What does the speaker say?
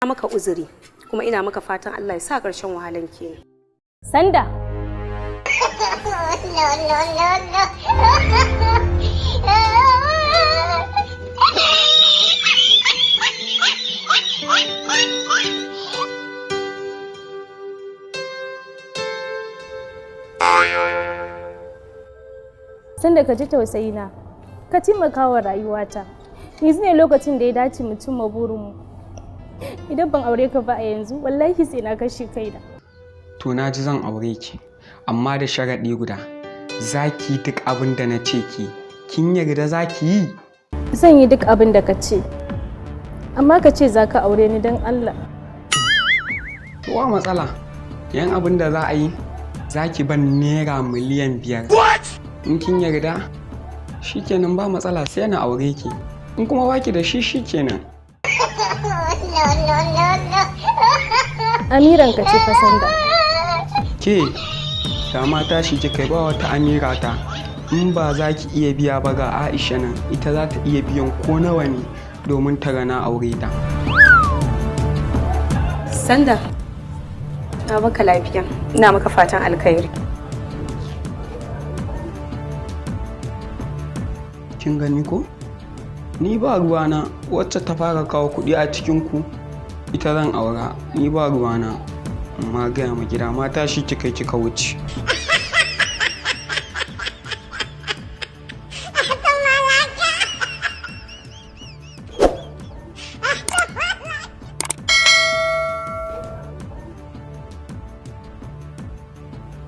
maka uzuri kuma ina maka fatan Allah ya sa ƙarshen wahalan ke. Sanda. Sanda ka ji tausayina, ka taimaka wa rayuwata. Yanzu ne lokacin da ya dace mu cimma burinmu. Idan ban aure ka ba a yanzu, wallahi sai na kashe kaina. To na ji zan aure ki, amma da sharaɗi guda. Zaki duk abin da na ce ki, kin yarda zaki yi? Zan yi duk abin da ka ce, amma ka ce za ka aure ni don Allah. Wa matsala, yan abin da za a yi, zaki ban naira miliyan 5. In kin yarda, shikenan ba matsala sai na aure ki. In kuma baki da shi shikenan. Amiran ka ce fa Sanda. Ke, da mata shi kika ba wata Amira ta. In ba za ki iya biya ba ga Aisha nan, ita za ta iya biyan ko nawa ne domin ta gana aure ta. Sanda, na baka lafiya, ina maka fatan alkhairi. Kin gani ko? Ni ba ruwana wacce ta fara kawo kuɗi a cikin ku ita zan aura. Ni ba ruwana. Amma gaya ma gida mata shi kika wuce.